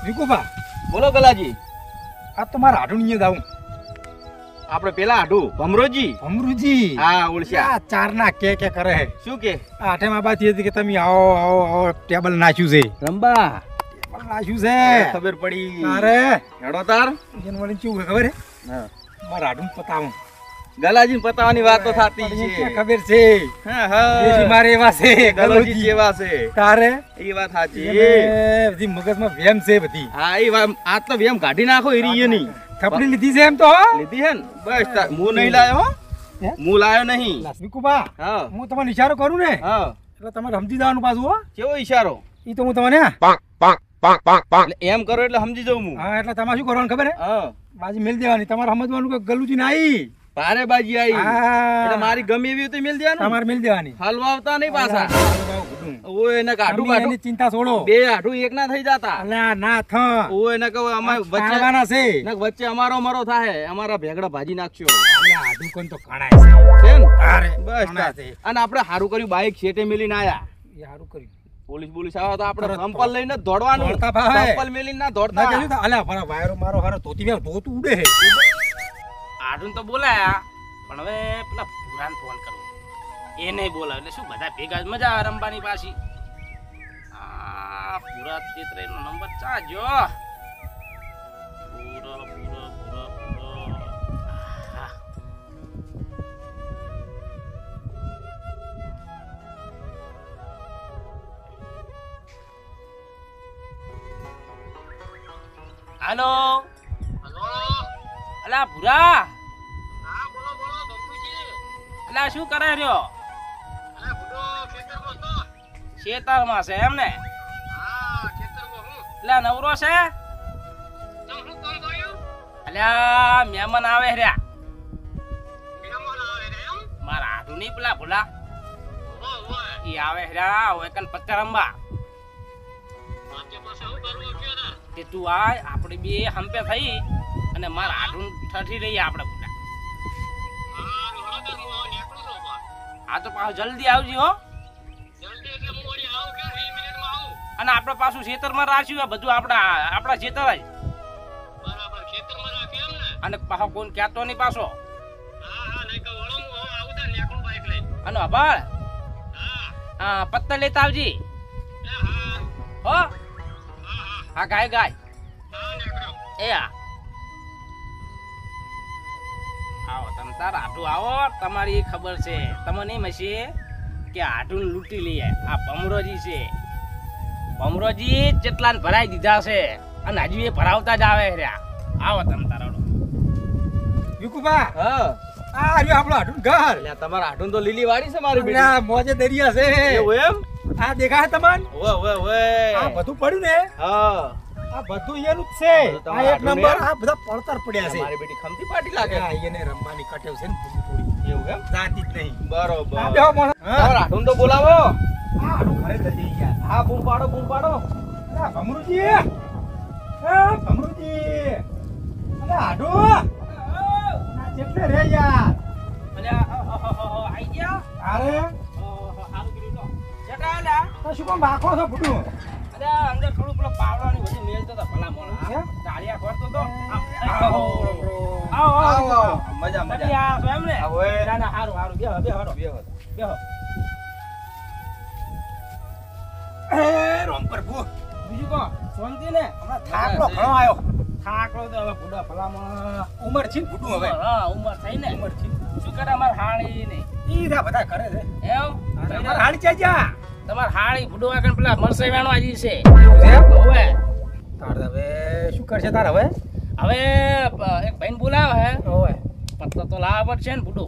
વિકુભા બોલો ગલાજી. આ તો મારા આઢું અહીંયા જાઉં. આપણે પેલા આઢું ભમરોજી. ભમરુજી હા ઓળખ્યા. આ ચારના કે કરે હે. શું કે? આ આઠે માં બાતી હતી કે તમે આવો આવો આવો ટેબલ નાખ્યું છે. રંબા ટેબલ નાખ્યું છે. ખબર પડી. અરે હેડો તાર. જેન વળી કેવું ખબર હે? હા મારા આઢું પતાવું. ગલાજી પતાવાની વાતો થાતી પણ એ છે. ક્યાં ખબર છે? હા હા દેશી મારે એવા છે ગલોજી જેવા છે. તારે એ વાત સાચી. એને બધી મગજમાં વેમ છે બધી. હા એ વાત આ તો વેમ કાઢી નાખો એરી ની. થપડી લીધી છે એમ તો લીધી હે ને બસ હું નહીં લાયો હો. હે? હું લાયો નહીં. વિકુભા હા હું તમને ઈશારો કરું ને હા એટલે તમારે સમજી જવાનું પાછું હો. કેવો ઈશારો? ઈ તો હું તમને એટલે એમ કરો એટલે સમજી જાઉં હું. હા એટલે તમારે શું કરવાનું ખબર હે? હા બાજી મેલ દેવાની. તમારે સમજવાનું કે ગલુજી ના આવી. ભારે બાજી આવી. હા. એટલે મારી ગમે એવી હોય તો મેલ દેવાનું. તમારે મેલ દેવાની. હલવાવતા નહીં પાછા. ઓય એને કાઢું તમે કાઢું. એની ચિંતા છોડો. બે આઢું એક ના થઈ જતા. અલ્યા ના થ ઓય એને કહો અમાર વચ્ચે ચાલવાના છે. ને વચ્ચે અમારો મરો થાય. અમારા ભેગડા ભાજી નાખશો. અલ્યા આડું કોણ તો કણાય છે. છે ને? તારે બસ કણાય તાર. છે. અને આપણે હારું કર્યું બાઈક શેટે મેલીને આયા. એ હારું કર્યું. પોલીસ આવે તો આપણે સંપલ લઈને જ દોડવાનું. દોડતા ભાવે. સંપલ મેલીને ના ના દોડતા. કહેજો તો અલ્યા મારો વાયરો મારો હારો ધોતી મેં ધોતું ઉડે હે. આઢું તો બોલાયા પણ હવે પેલા પુરાણ ફોન કરવો એ નહીં બોલાવે એટલે શું બધા ભેગા જ મજા આવે રમવાની પાછી. આ પૂરા 33 નો નંબર ચાજો. પૂરો હા. હાલો અલા ભૂરા. અલા શું કરે રહ્યો? ખેતરમાં છે એમ ને? એટલે નવરો છે? અલ્યા મહેમાન આવે રહ્યા. મારા હાથું નહીં પેલા ભૂલા ઈ આવે રહ્યા હોય કન પત્તા રંબા. તે તું આય આપણે બે હંપે થઈ અને મારા હાથું ઠઠી રહીએ આપણે ભૂલા. હા તો પાછું જલ્દી આવજો હો. અને આપણે પાછું ખેતરમાં રાખ્યું બધું આપણા ખેતર જ. અને પાછો કોણ કહેતો નહીં પાછો. અને અભાળ હા પત્તા લેતા આવજી હો. હા ગાય એ હા આવો તમે તાર આટું આવો. તમારી ખબર છે તમને એમ હશે કે આટું લૂંટી લઈએ. આ ભમરોજી છે. ભમરોજી જેટલા ભરાઈ દીધા છે અને હજુ એ ભરાવતા જ આવે રહ્યા. આવો તમે તારો વિકુભા હા આ રહ્યો આપણો આઢું ઘર. એટલે તમારા આઢું તો લીલી વાડી છે મારી બેટી. અલ્યા મોજે દરિયા છે. એવું એમ? આ દેખાય તમને? ઓય ઓય ઓય. આ બધું પડ્યું ને હા આ બધું એનું જ છે. બધું આ એક તમારા નંબર આઢું આ બધા પડતર પડ્યા છે. મારી બેટી ખમતી પાટી લાગે. આ એને રમવાની કટેવ છે ને થોડી એવું એમ? જાતી જ નહીં. બરોબર. આ બેહો મોણા. તમારા આઢું તો બોલાવો. આ આઢું ઘરે જતી ગયા. હા બૂમ પાડો. અલા ભમરુજી એ ભમરુજી અલા આઢું ના જેટલે રે યાર. આઈ ગયા. અરે સારું કર્યું તો જટા આલ્યા. તો શું કામ વાખો છો ફૂટું? અરે અંદર થોડું પેલો પાવડાની વચ્ચે મેલતો તો ભલા મોણો. હે? ડાળિયા ખોરતો તો. આવો. આવો મજા મજા આવો એમ ને? આવો એ. ના હારું બેહો. એ રોમ પ્રભુ બીજું કો શાંતિ ને? હમણાં થાકલો ઘણો આવ્યો. થાકલો તો હવે બુડા ભલામાં ઉંમર છે ને ફૂટું હવે. હા ઉંમર થઈ ને. ઉંમર છે. શું કરે અમાર હાળી ને ઈ રા બધા કરે છે. એમ અમાર હાડી ચાઈ જા. તમાર હાળી બુડવા કન પેલા મરસે વેણવા જી છે છે? હવે તાર હવે શું કરશે તાર હવે? હવે એક ભાઈને બોલાવે હે ઓય પત્તો તો લાવવા પડશે ને બુડો.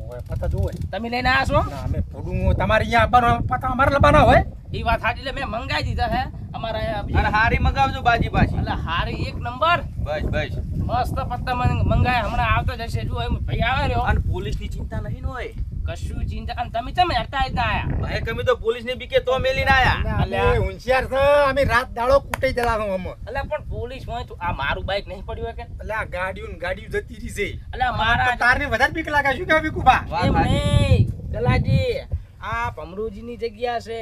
ઓય પતા જોવે. તમે લઈને આવ્યા છો? ના અમે ફૂડું તમારે અહીંયા આવવાનો પતા અમારે લબાના હોય. એ વાત સાચી. એટલે મેં મંગાઈ દીધા હે અમારા અને હારી મગાવજો બાજી પાછી. એટલે હારી એક નંબર બસ મસ્ત પત્તા મંગાયા હમણાં આવતો જશે. જો એમ ભાઈ આવે રહ્યો અને પોલીસ ની ચિંતા નહીં હોય. કશું ચિંતા. અને તમે ચમ હેરતા જ ના આયા? ભાઈ કમી તો પોલીસ ની બીકે તો મેલીને આયા. અમે હોશિયાર છે. અમે રાત દાડો કૂટાઈ જલાનો અમે. એટલે પણ પોલીસ હોય તો આ મારું બાઈક નહીં પડ્યું હોય કે? એટલે આ ગાડીઓ જતી રહી છે. એટલે મારા તારને વધારે બીક લાગે શું કે વિકુભા? વાત એમ સાચી. નહીં ગલાજી આ ભમરુજી ની જગ્યા છે.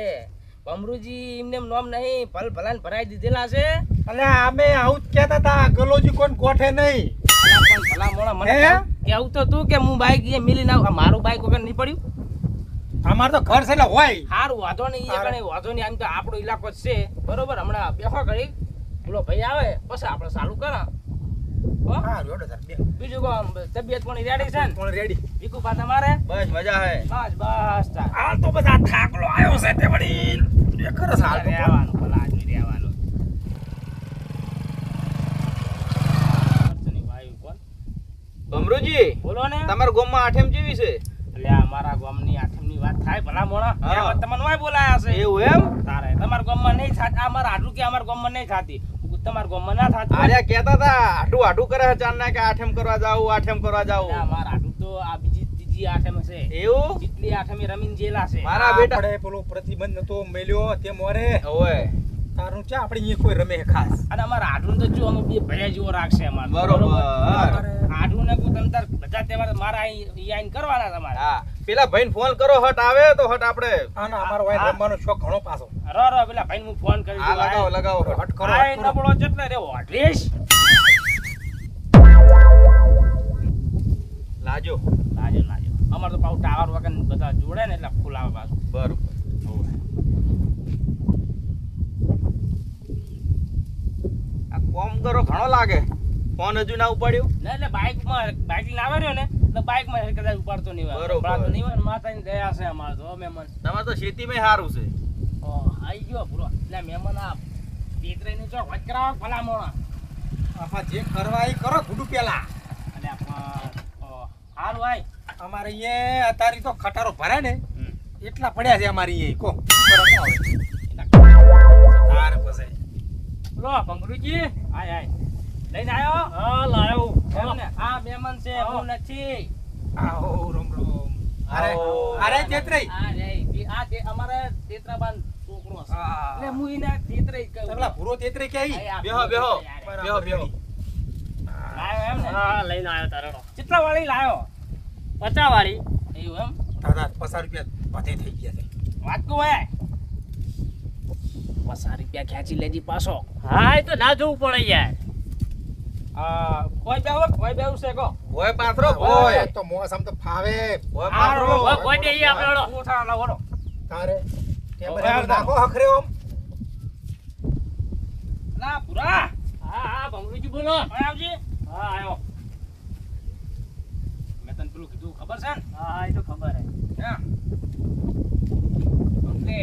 ભમરુજી એમને એમ નામ નહીં ભલાને ભરાઈ દીધેલા છે. અલે અમે આવું જ કહેતા હતા ગલોજી કોણ ગોઠે નહીં. અલા પણ ભલા મોણા મને હે? કેવું તો તું કે હું બાઈક એ મિલી ના મારું બાઈક વગર નહીં પડ્યું. અમાર તો ઘર છે એટલે હોય. હારું વાંધો નહીં એ કણે વાંધો નહીં. આમ તો આપણો ઇલાકો જ છે બરોબર. હમણાં બેહો ઘડી પેલો ભાઈ આવે પછી આપણે ચાલુ કરા. હો હા રોડ સર બે બીજું કોમ તબિયત પણ રેડી છે ને? કોણ રેડી? ભીખુ પા તમારે બસ મજા હે. બસ બસ તાર. હાલ તો બધા થાકલો આવ્યો છે તે વળી એ કરે છે હાલ તો રહેવાનું ભલા આદમી રહેવાનું. અડચણી વાયુ કોણ? ભમરુજી બોલો ને. તમારા ગામમાં આઠેમ જેવી છે? એટલે આ મારા ગામની આઠમની વાત થાય ભલા મોણા. હા. આ વાત તમને ઓય બોલાયા છે. એવું એમ? તારે તમારા ગામમાં નહીં થાત. આ મારા આટલું કે અમારા ગામમાં નહીં થાતી. તમારા ગામમાં ના થાતી. આર્યા કહેતા હતા આટું આટું કરે છે ચાંદના કે આઠેમ કરવા જાવું આઠેમ કરવા એટલે આ જાવું. મારા આટલું તો આ બીજી ત્રીજી આઠમ છે. એવું? જેટલી આઠમી રમીને જેલા છે. મારા બેટા આપણે પેલો પ્રતિબંધ નતો મેલ્યો તે મોરે ઓય તારું છે આપણે અહીંયા કોઈ રમે ખાસ. અને અમારા આઢું તો જો અમે બે ભર્યા જેવો રાખશે અમારે. બરોબર. આઢું ને કોઈ તમતાર બધા તહેવાર મારા અહીં આઈને કરવાના તમારે. હા પેલા ભાઈને ફોન કરો હટ આવે તો હટ આપણે આનો અમારો વાય રમવાનો શોખ ઘણો પાછો. રો પેલા ભાઈને હું ફોન કરી હા લગાવો લગાવો હટ કરો આય હટ કરો. નબળો જેટલે રે હોટલીશ. લાજો. લાજો લાજો. અમાર તો પાછું ટાવર વગર બધા જોડે ને એટલે ફૂલ આવે પાછું. બરોબર. આ કોમ કરો ઘણો લાગે. ફોન હજુ ના ઉપાડ્યો? ના એટલે બાઈક લઈને આવે રહ્યો ને એટલે બાઈકમાં કદાચ ઉપાડતો નહીં હોય. બરોબર. ઉપાડતો નહીં હોય ને માતાની દયા છે અમારે તો મહેમાન. તમારે તો ખેતીમાં સારું છે. આઈ ગયો પૂરો. એટલે મહેમાન આ પીતરાઈનું ચોક વાત કરાવો ભલા મોણા. આમાં જે કરવા એ કરો ગુડુ પેલા. અને હારું આય. અમારે અહીંયા અત્યારે તો ખટારો ભરાય ને હમ. એટલા પડ્યા છે અમારે અહીંયા કો તારે પછી લો ભંગરુજી આય આય લઈને આવ્યો. હા લાયો. એમને આ મહેમાન છે હું નથી. આવો રોમ રોમ. અરે અરે ચેતરાઈ આ અમારે તેતરાબાન છોકરો છે. હા. એટલે હું એને તેતરાઈ કહું. તગલા પૂરો તેતરે કે આઈ બેહો બેહો બેહો બેહો. લાયો એમ ને? હા લઈને આવ્યો તારડો કેટલા વાળી લાયો? 50 વાળી. એવું એમ? દાદા 50 રૂપિયા પતે થઈ ગયા છે. વાત કહું હે 50 રૂપિયા ખેંચી લેજી પાછો. હા એ તો ના જોવું પડે યાર. કોઈ બેવું છે કો? ઓય પાથરો ઓય ઓય તો મોસમ તો ફાવે ઓય પાથરો. કોઈ દઈએ આપણે ઓળો. ઉઠા ના ઓળો. તારે તે ઓય, બધા નાખો હખરે ઓમ ના પૂરા. હા હા ભંગરુજી બોલો. ઓય આવજી. હા આવ્યો. મેં તને પેલું કીધું ખબર છે ને? હા એ તો ખબર હે. હા. ઓકે.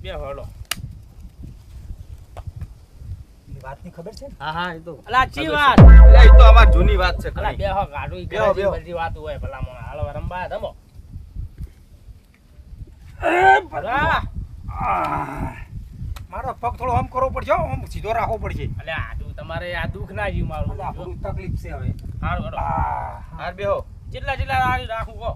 બે હળો. ની વાતની ખબર છે ને? હા હા એ તો અલા ચી વાત. એટલે એ તો અમાર જૂની વાત છે અલા ઘણી. બે હો ગાડું ઈ બેહો, કરે બેહો. બધી વાત હોય ભલા મોણા. હાલો રંબા ધમો. ભલા. મારો પગ થોડો આમ કરવો પડશે આમ સીધો રાખવો પડશે. અલે આટલું તમારે આ દુઃખ ના જીવ મારું. આ થોડું તકલીફ છે હવે. હારું હળો. હાર બેહો. જેટલા રાખું કહો.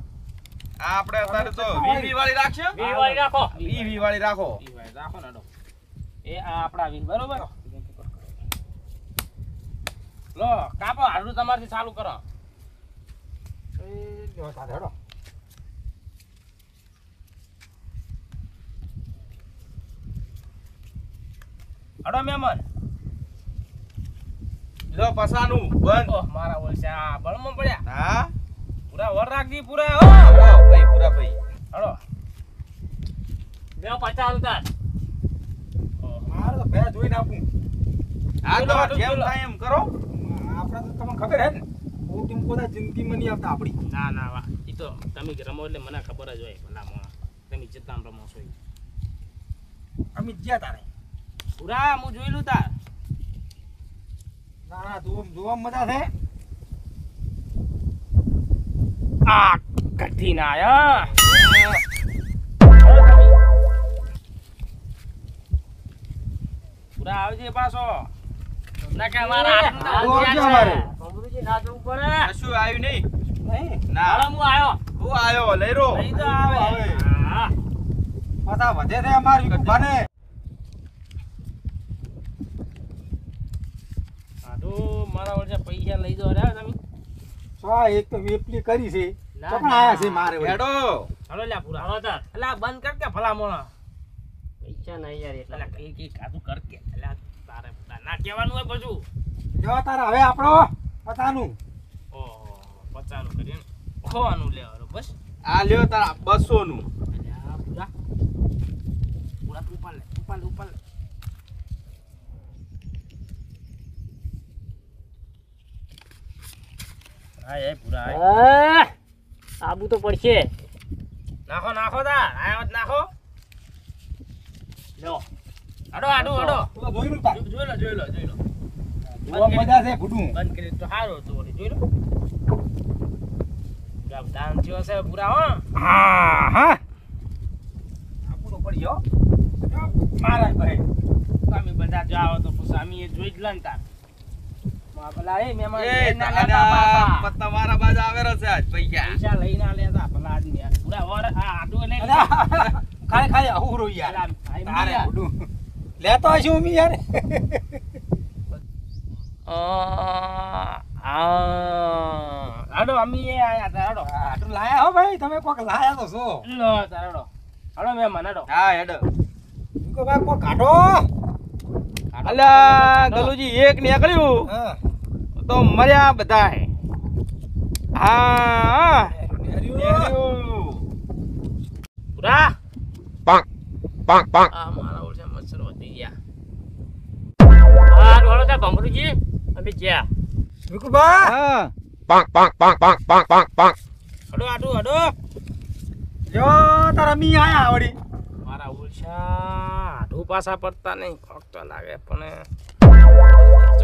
આ આપણે અત્યારે તો 20 વાળી રાખશો? 20 વાળી રાખો. 20 વાળી રાખો. ઈ ભાઈ રાખો ને હળો. એ આ આપણા વીસ બરોબર. લો કાપો હારું તમારથી ચાલુ કરો. એ લ્યો દાદા હેડો. હળો મહેમાન. જો પસાનું બંધ. ઓહ મારા ઓળશા બળમાં પડ્યા. હા પૂરા વર રાખજી પૂરા હો. હાલો ભાઈ પૂરા ભાઈ. હળો. બે 50 ઉતાર. મારે તો ભેજ જોઈને આપું. આ તો પેલો જેમ થાય એમ કરો. આપણે તો તમને ખબર હે ને હું ટીમ પોતા જિંદગીમાં નહીં આવતા આપણી. ના ના વાહ ઈ તો તમે રમો એટલે મને ખબર જ હોય ભલા મોણા. તમે જેટલા રમો છો ઈ. અમે જ્યાં તારે પૂરા હું જોઈલું તાર. ના ના જોવા મજા છે. આ કઠિન આયા. પૂરા આવજે પાછો. ના કે અમારા આવો આવજો અમારે. ભંગરુજી ના જોવું પડે. કશું આવ્યું નહીં. નહીં ના હાલો હું આવ્યો. હું આયો લઈ રો. લઈ તો આવે. હા પાછા વધે છે અમારી કુભાને. આ તો મારા વચ્ચે પૈસા લઈ દો રે તમે. એક તો વેપલી કરી છે ના, તો પણ આયા છે મારે વળી. હેડો. હલો લ્યા પૂરા. હાલો તાર. એટલે આ બંધ કર કે ભલા મોણા. પૈસા નહીં યાર એટલા એટલે કઈ કઈ કાધું કર કે એટલે તારે ના કહેવાનું હોય બધું જો તારા હવે આપણો પતાનું ઓહો 50 નું કરીને ખોવાનું લેવાનું બસ આ લ્યો તારા 200 નું એટલે આ પૂરા પૂરા તું ઉપાડ લે હા એ પૂરા આબુ તો પડશે નાખો તા આયા વાત નાખો લો આડો તું જોઈ લો તાર જોઈ લો જોવા મજા છે ફૂટું બંધ કરી તો સારું હતું વળી જોઈ લો ગામ દાન થયો છે પૂરા હો હા આપું તો પડી ગયો મારા ભાઈ તમે બધા જાઓ તો પછી અમે એ જોઈ જ લે ને તાર માં પેલા એ મહેમાન એ લઈને આલ્યા તા પાછા. તમારા બાજુ આવેલો છે આજ પૈસા પૈસા લઈને આલ્યા તા પેલા આદમી પૂરા વર આ આડું લઈ ખાલી આવું રો યાર તારે ફૂટું લેતો હશું મી યાર આડો અમે એ આયા તા આડો આટલું લાયા હો ભાઈ તમે કોક લાયા તો છો લો તારડો આડો મહેમાન આડો હા હેડ કો ભાઈ કોક કાઢો અલ્યા ગલુજી એક નીકળ્યું હા તો મર્યા બધાય હા પૂરા પાંક આ મારા ઓળખે મચ્છર વધી ગયા હા ડોળો તા ભમરુજી અમે જ્યા વિકુબા હા આડો આડો જો તારા મી આયા વળી મારા ઓળછા આડું પાછા પડતા નહીં કોક તો લાગે પણ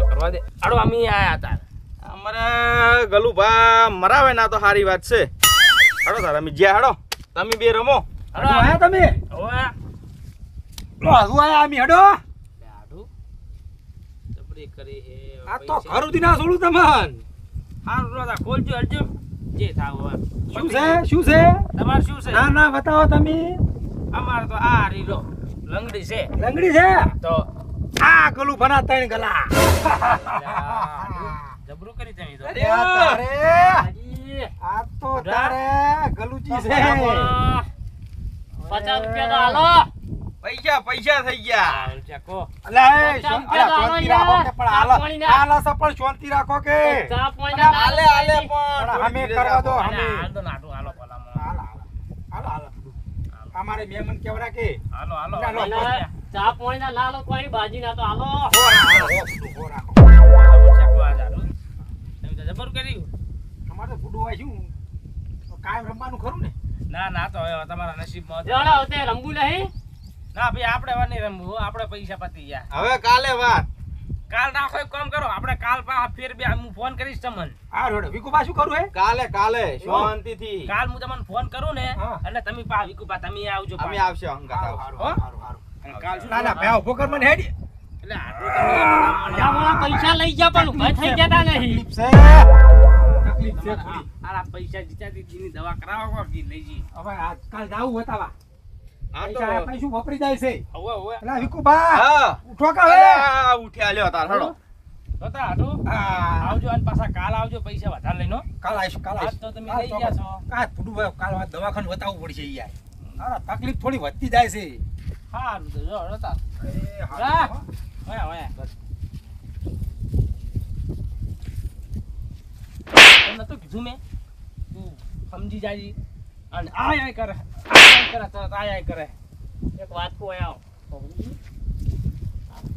કરવા દે આડો અમે આયા તાર અમારે ગલુભા મરાવે ના તો સારી વાત છે હાડો તાર અમે જ્યાં હાડો તમે બે રમો આડો આયા તમે હવે લો હજુ આયા અમી હેડો આડું જબરી કરી હે આ તો ઘર ઉધી ના છોડું તમન હારું રોતા ખોલજો હરજો જે થાવ હવે શું છે તમાર શું છે ના ના બતાવો તમે અમાર તો આ રીલો લંગડી છે લંગડી છે તો આ ગલું ભના ત્રણ ગલા જબરું કરી તમે તો અરે તારે હાજી આ તો તારે ગલુજી છે 50 રૂપિયા તો હાલો પૈસા થઈ ગયા ચાકો અલે શાંતિ રાખો કે પણ હાલો હાલો સ પણ શાંતિ રાખો કે ચા પાણી હાલે પણ પણ અમે કરવા દો અમે હાલો નાટુ હાલો ભલામણ હાલો અમારે મહેમાન કેવડા કે હાલો હાલો હાલો. ચા પાણી ના લાલો કોઈ બાજી ના તો હાલો હો રાખો ચાકો આ જાડું તમે તો જબર કર્યું અમારે તો ફૂડું હોય શું તો કાયમ રમવાનું ખરું ને ના તો હવે તમારા નસીબમાં હતું. જોડો તે રંબુ નહીં ના ભાઈ આપણે વાર નહીં રમવું આપણે પૈસા પતી ગયા હવે કાલે વાત કાલ નાખો એક કામ કરો આપણે કાલ પા ફેર બે હું ફોન કરીશ તમને હા રોડ વિકુબા શું કરું હે કાલે શાંતિથી કાલ હું તમને ફોન કરું ને હા. એટલે તમે પા વિકુપા તમે આવજો અમે પા. આવશે હંગાત આવશે હો? હારું. અને કાલ શું ના ના ભાઈ ઉભો કર મને હેડી એટલે આટલું તમે ભલામણ. વાળા પૈસા લઈ ગયા પણ ઉભા થઈ ગયા તા નહીં તકલીફ છે થોડી આ પૈસા જીતાથી જીની દવા કરાવો કો કી લઈ જી હવે આજકાલ જાવું બતાવા હા તો પૈસા પૈસું વાપરી જાય છે હવે એલા વિકુબા હા ઉઠો કા હવે અલ્યા, ઉઠ્યા લ્યો તાર હડો જોતા હાટુ હા આવજો અને પાછા કાલ આવજો પૈસા વધારે લઈને હો. કાલ આવીશું કાલ આજ આવીશું તો તમે લઈ ગયા છો કાલ ફૂડું ભાઈ કાલ વાત દવાખાને બતાવવું પડશે યાર તારા તકલીફ થોડી વધતી જાય છે સારું તો જો જોતા એ હા. હા ઓયા ઓયા તમને તો કીધું મેં તું સમજી જાજી અને આય કરે તરત આય કરે એક વાત કો આવ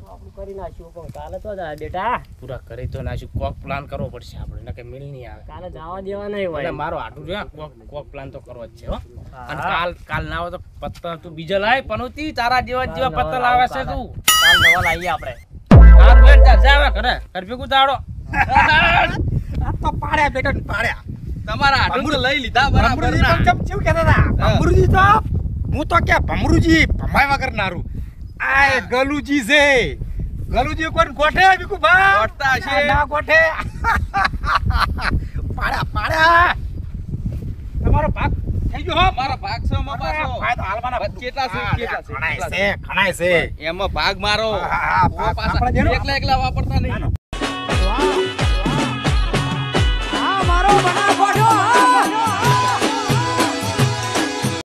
આપણું કરી નાખ્યું પણ કાલે તો જા બેટા પૂરા કરી તો નાશું કોક પ્લાન કરવો પડશે આપણે નકે મિલ નહીં આવે કાલે જવા દેવા નહીં એટલે હોય મારો આટું છે કોક પ્લાન તો કરવો જ છે હો હા. અને કાલ ના આવે તો પત્તા તું બીજા લાય પનોતી તારા જેવા પત્તા લાવે છે તું કાલ દવા લાવીએ આપણે તાર વેર જા જાવે ઘરે ઘર ભેગું તાડો આ તો પાડ્યા બેટા પાડ્યા તમારા હાડું તો લઈ લીધા બરાબર ભમરુજી ના પણ ચમ કહેતા હતા ભમરુજી તો હું તો કે ભમરુજી ભમાય વગર નારું આ ગલુજી છે ગલુજી કોણ ગોઠે વિકુબા ગોઠતા છે. ના ગોઠે પાડ્યા તમારો ભાગ થઈ ગયો હો મારા ભાગ છે માં પાછો ભાઈ તો હાલવાના કેટલા છે? કેટલા છે? ઘણાય છે એમાં ભાગ મારો હા, હા, ઓ ભાગ પાછા આપણે જેનો- એકલા વાપરતા ના, નહીં ના,